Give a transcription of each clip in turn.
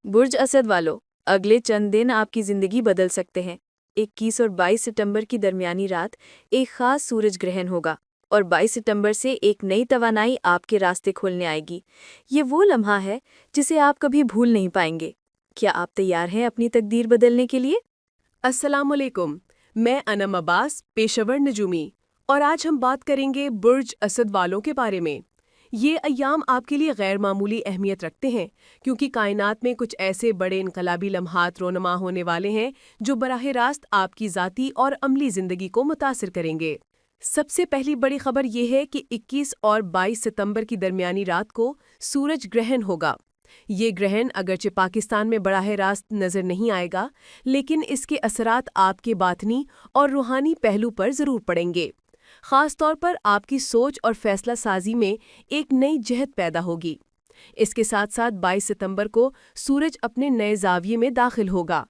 برج اسد والو اگلے چند دن آپ کی زندگی بدل سکتے ہیں۔ 21 اور 22 ستمبر کی درمیانی رات ایک خاص سورج گرہن ہوگا اور 22 ستمبر سے ایک نئی توانائی آپ کے راستے کھولنے آئے گی۔ یہ وہ لمحہ ہے جسے آپ کبھی بھول نہیں پائیں گے۔ کیا آپ تیار ہیں اپنی تقدیر بدلنے کے لیے؟ السلام علیکم، میں انم عباس، پیشہ ور نجومی، اور آج ہم بات کریں گے برج اسد والوں کے بارے میں۔ یہ ایام آپ کے لیے غیر معمولی اہمیت رکھتے ہیں کیونکہ کائنات میں کچھ ایسے بڑے انقلابی لمحات رونما ہونے والے ہیں جو براہ راست آپ کی ذاتی اور عملی زندگی کو متاثر کریں گے۔ سب سے پہلی بڑی خبر یہ ہے کہ 21 اور 22 ستمبر کی درمیانی رات کو سورج گرہن ہوگا۔ یہ گرہن اگرچہ پاکستان میں براہ راست نظر نہیں آئے گا، لیکن اس کے اثرات آپ کے باطنی اور روحانی پہلو پر ضرور پڑیں گے۔ خاص طور پر آپ کی سوچ اور فیصلہ سازی میں ایک نئی جہت پیدا ہوگی۔ اس کے ساتھ ساتھ 22 ستمبر کو سورج اپنے نئے زاویے میں داخل ہوگا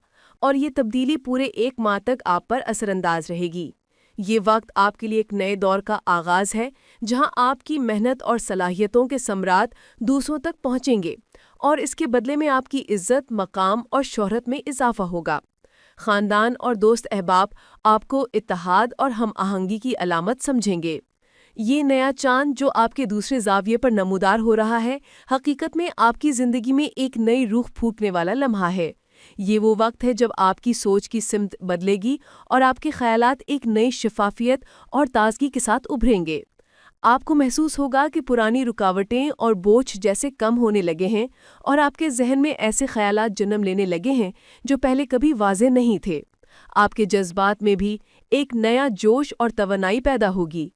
اور یہ تبدیلی پورے ایک ماہ تک آپ پر اثر انداز رہے گی۔ یہ وقت آپ کے لیے ایک نئے دور کا آغاز ہے جہاں آپ کی محنت اور صلاحیتوں کے ثمرات دوسروں تک پہنچیں گے اور اس کے بدلے میں آپ کی عزت، مقام اور شہرت میں اضافہ ہوگا۔ خاندان اور دوست احباب آپ کو اتحاد اور ہم آہنگی کی علامت سمجھیں گے۔ یہ نیا چاند جو آپ کے دوسرے زاویے پر نمودار ہو رہا ہے، حقیقت میں آپ کی زندگی میں ایک نئی روح پھونکنے والا لمحہ ہے۔ یہ وہ وقت ہے جب آپ کی سوچ کی سمت بدلے گی اور آپ کے خیالات ایک نئی شفافیت اور تازگی کے ساتھ ابھریں گے۔ آپ کو محسوس ہوگا کہ پرانی رکاوٹیں اور بوجھ جیسے کم ہونے لگے ہیں اور آپ کے ذہن میں ایسے خیالات جنم لینے لگے ہیں جو پہلے کبھی واضح نہیں تھے۔ آپ کے جذبات میں بھی ایک نیا جوش اور توانائی پیدا ہوگی۔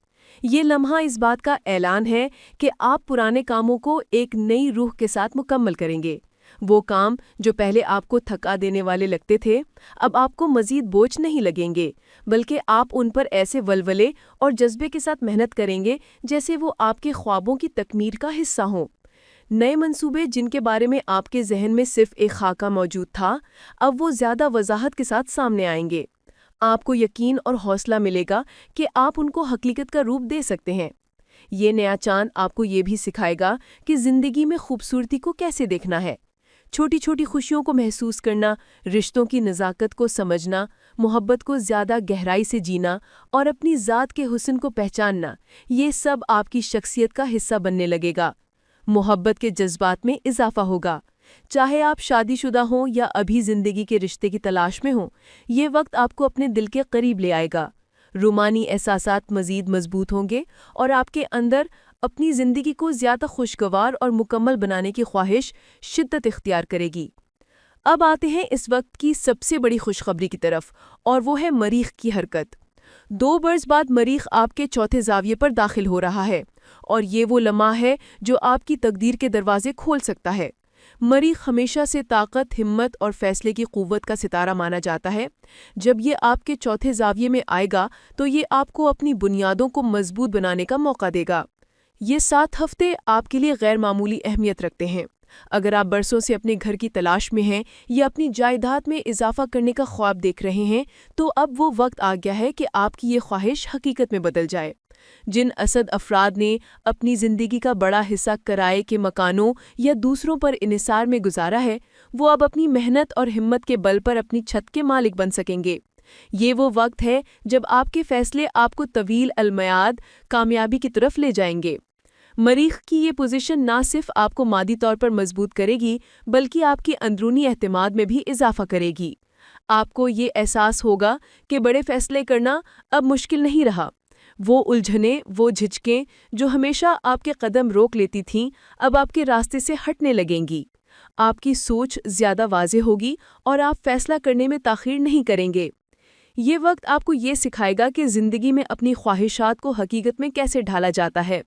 یہ لمحہ اس بات کا اعلان ہے کہ آپ پرانے کاموں کو ایک نئی روح کے ساتھ مکمل کریں گے۔ وہ کام جو پہلے آپ کو تھکا دینے والے لگتے تھے، اب آپ کو مزید بوجھ نہیں لگیں گے، بلکہ آپ ان پر ایسے ولولے اور جذبے کے ساتھ محنت کریں گے جیسے وہ آپ کے خوابوں کی تکمیل کا حصہ ہوں۔ نئے منصوبے جن کے بارے میں آپ کے ذہن میں صرف ایک خاکہ موجود تھا، اب وہ زیادہ وضاحت کے ساتھ سامنے آئیں گے۔ آپ کو یقین اور حوصلہ ملے گا کہ آپ ان کو حقیقت کا روپ دے سکتے ہیں۔ یہ نیا چاند آپ کو یہ بھی سکھائے گا کہ زندگی میں خوبصورتی کو کیسے دیکھنا ہے۔ چھوٹی چھوٹی خوشیوں کو محسوس کرنا، رشتوں کی نزاکت کو سمجھنا، محبت کو زیادہ گہرائی سے جینا اور اپنی ذات کے حسن کو پہچاننا، یہ سب آپ کی شخصیت کا حصہ بننے لگے گا۔ محبت کے جذبات میں اضافہ ہوگا۔ چاہے آپ شادی شدہ ہوں یا ابھی زندگی کے رشتے کی تلاش میں ہوں، یہ وقت آپ کو اپنے دل کے قریب لے آئے گا۔ رومانی احساسات مزید مضبوط ہوں گے اور آپ کے اندر اپنی زندگی کو زیادہ خوشگوار اور مکمل بنانے کی خواہش شدت اختیار کرے گی۔ اب آتے ہیں اس وقت کی سب سے بڑی خوشخبری کی طرف، اور وہ ہے مریخ کی حرکت۔ 2 برس بعد مریخ آپ کے چوتھے زاویے پر داخل ہو رہا ہے اور یہ وہ لمحہ ہے جو آپ کی تقدیر کے دروازے کھول سکتا ہے۔ مریخ ہمیشہ سے طاقت، ہمت اور فیصلے کی قوت کا ستارہ مانا جاتا ہے۔ جب یہ آپ کے چوتھے زاویے میں آئے گا تو یہ آپ کو اپنی بنیادوں کو مضبوط بنانے کا موقع دے گا۔ یہ 7 ہفتے آپ کے لیے غیر معمولی اہمیت رکھتے ہیں۔ اگر آپ برسوں سے اپنے گھر کی تلاش میں ہیں یا اپنی جائیداد میں اضافہ کرنے کا خواب دیکھ رہے ہیں، تو اب وہ وقت آ گیا ہے کہ آپ کی یہ خواہش حقیقت میں بدل جائے۔ جن اسد افراد نے اپنی زندگی کا بڑا حصہ کرائے کے مکانوں یا دوسروں پر انحصار میں گزارا ہے، وہ اب اپنی محنت اور ہمت کے بل پر اپنی چھت کے مالک بن سکیں گے۔ یہ وہ وقت ہے جب آپ کے فیصلے آپ کو طویل المیعاد کامیابی کی طرف لے جائیں گے۔ مریخ کی یہ پوزیشن نہ صرف آپ کو مادی طور پر مضبوط کرے گی، بلکہ آپ کی اندرونی اعتماد میں بھی اضافہ کرے گی۔ آپ کو یہ احساس ہوگا کہ بڑے فیصلے کرنا اب مشکل نہیں رہا۔ وہ الجھنیں، وہ جھجکیں جو ہمیشہ آپ کے قدم روک لیتی تھیں، اب آپ کے راستے سے ہٹنے لگیں گی۔ آپ کی سوچ زیادہ واضح ہوگی اور آپ فیصلہ کرنے میں تاخیر نہیں کریں گے۔ یہ وقت آپ کو یہ سکھائے گا کہ زندگی میں اپنی خواہشات کو حقیقت میں کیسے ڈھالا جاتا ہے۔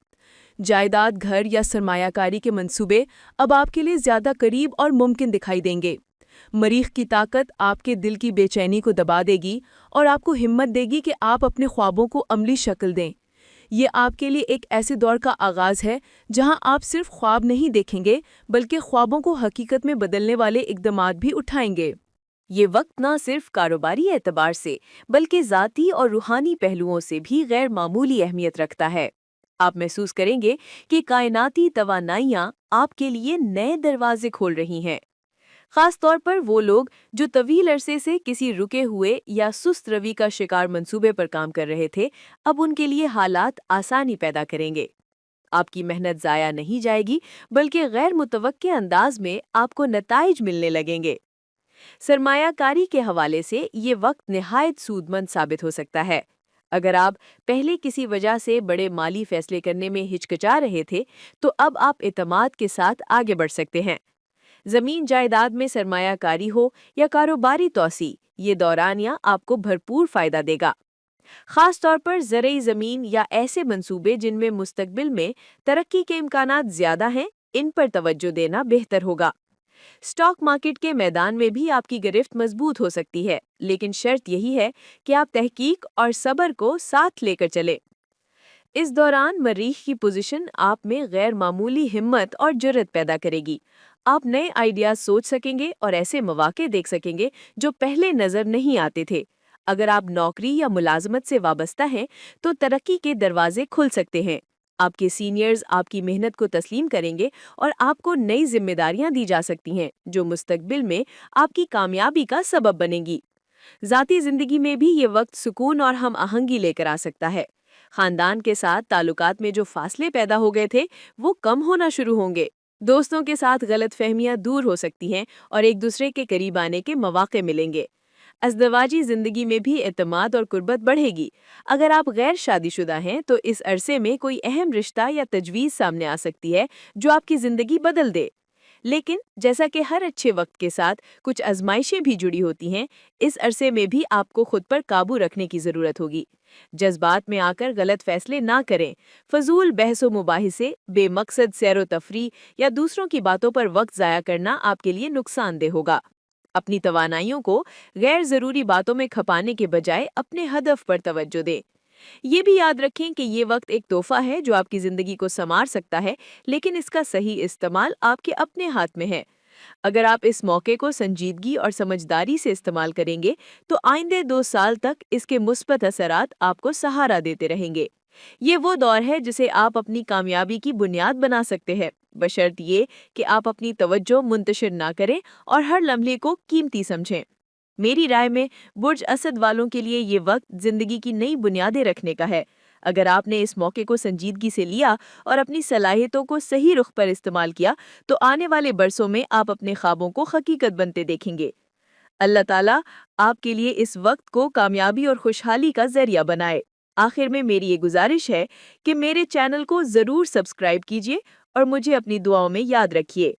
جائیداد، گھر یا سرمایہ کاری کے منصوبے اب آپ کے لیے زیادہ قریب اور ممکن دکھائی دیں گے۔ مریخ کی طاقت آپ کے دل کی بے چینی کو دبا دے گی اور آپ کو ہمت دے گی کہ آپ اپنے خوابوں کو عملی شکل دیں۔ یہ آپ کے لیے ایک ایسے دور کا آغاز ہے جہاں آپ صرف خواب نہیں دیکھیں گے، بلکہ خوابوں کو حقیقت میں بدلنے والے اقدامات بھی اٹھائیں گے۔ یہ وقت نہ صرف کاروباری اعتبار سے بلکہ ذاتی اور روحانی پہلوؤں سے بھی غیر معمولی اہمیت رکھتا ہے۔ آپ محسوس کریں گے کہ کائناتی توانائیاں آپ کے لیے نئے دروازے کھول رہی ہیں۔ خاص طور پر وہ لوگ جو طویل عرصے سے کسی رکے ہوئے یا سست روی کا شکار منصوبے پر کام کر رہے تھے، اب ان کے لیے حالات آسانی پیدا کریں گے۔ آپ کی محنت ضائع نہیں جائے گی، بلکہ غیر متوقع انداز میں آپ کو نتائج ملنے لگیں گے۔ سرمایہ کاری کے حوالے سے یہ وقت نہایت سود مند ثابت ہو سکتا ہے۔ اگر آپ پہلے کسی وجہ سے بڑے مالی فیصلے کرنے میں ہچکچا رہے تھے، تو اب آپ اعتماد کے ساتھ آگے بڑھ سکتے ہیں۔ زمین جائیداد میں سرمایہ کاری ہو یا کاروباری توسیع، یہ دورانیہ آپ کو بھرپور فائدہ دے گا۔ خاص طور پر زرعی زمین یا ایسے منصوبے جن میں مستقبل میں ترقی کے امکانات زیادہ ہیں، ان پر توجہ دینا بہتر ہوگا۔ اسٹاک مارکیٹ کے میدان میں بھی آپ کی گرفت مضبوط ہو سکتی ہے، لیکن شرط یہی ہے کہ آپ تحقیق اور صبر کو ساتھ لے کر چلیں۔ اس دوران مریخ کی پوزیشن آپ میں غیر معمولی ہمت اور جرأت پیدا کرے گی۔ آپ نئے آئیڈیاز سوچ سکیں گے اور ایسے مواقع دیکھ سکیں گے جو پہلے نظر نہیں آتے تھے۔ اگر آپ نوکری یا ملازمت سے وابستہ ہیں تو ترقی کے دروازے کھل سکتے ہیں۔ آپ کے سینئرز آپ کی محنت کو تسلیم کریں گے اور آپ کو نئی ذمہ داریاں دی جا سکتی ہیں جو مستقبل میں آپ کی کامیابی کا سبب بنیں گی۔ ذاتی زندگی میں بھی یہ وقت سکون اور ہم آہنگی لے کر آ سکتا ہے۔ خاندان کے ساتھ تعلقات میں جو فاصلے پیدا ہو گئے تھے وہ کم ہونا شروع ہوں گے۔ دوستوں کے ساتھ غلط فہمیاں دور ہو سکتی ہیں اور ایک دوسرے کے قریب آنے کے مواقع ملیں گے۔ ازدواجی زندگی میں بھی اعتماد اور قربت بڑھے گی۔ اگر آپ غیر شادی شدہ ہیں تو اس عرصے میں کوئی اہم رشتہ یا تجویز سامنے آ سکتی ہے جو آپ کی زندگی بدل دے۔ لیکن جیسا کہ ہر اچھے وقت کے ساتھ کچھ آزمائشیں بھی جڑی ہوتی ہیں، اس عرصے میں بھی آپ کو خود پر قابو رکھنے کی ضرورت ہوگی۔ جذبات میں آ کر غلط فیصلے نہ کریں۔ فضول بحث و مباحثے، بے مقصد سیر و تفریح یا دوسروں کی باتوں پر وقت ضائع کرنا آپ کے لیے نقصان دہ ہوگا۔ اپنی توانائیوں کو غیر ضروری باتوں میں کھپانے کے بجائے اپنے ہدف پر توجہ دیں۔ یہ بھی یاد رکھیں کہ یہ وقت ایک تحفہ ہے جو آپ کی زندگی کو سنوار سکتا ہے، لیکن اس کا صحیح استعمال آپ کے اپنے ہاتھ میں ہے۔ اگر آپ اس موقع کو سنجیدگی اور سمجھداری سے استعمال کریں گے تو آئندہ 2 سال تک اس کے مثبت اثرات آپ کو سہارا دیتے رہیں گے۔ یہ وہ دور ہے جسے آپ اپنی کامیابی کی بنیاد بنا سکتے ہیں، بشرط یہ کہ آپ اپنی توجہ منتشر نہ کریں اور ہر لمحے کو قیمتی سمجھیں۔ میری رائے میں برج اسد والوں کے لیے یہ وقت زندگی کی نئی بنیادیں رکھنے کا ہے۔ اگر آپ نے اس موقع کو سنجیدگی سے لیا اور اپنی صلاحیتوں کو صحیح رخ پر استعمال کیا تو آنے والے برسوں میں آپ اپنے خوابوں کو حقیقت بنتے دیکھیں گے۔ اللہ تعالیٰ آپ کے لیے اس وقت کو کامیابی اور خوشحالی کا ذریعہ بنائے۔ آخر میں میری یہ گزارش ہے کہ میرے چینل کو ضرور سبسکرائب کیجیے اور مجھے اپنی دعاؤں میں یاد رکھیے۔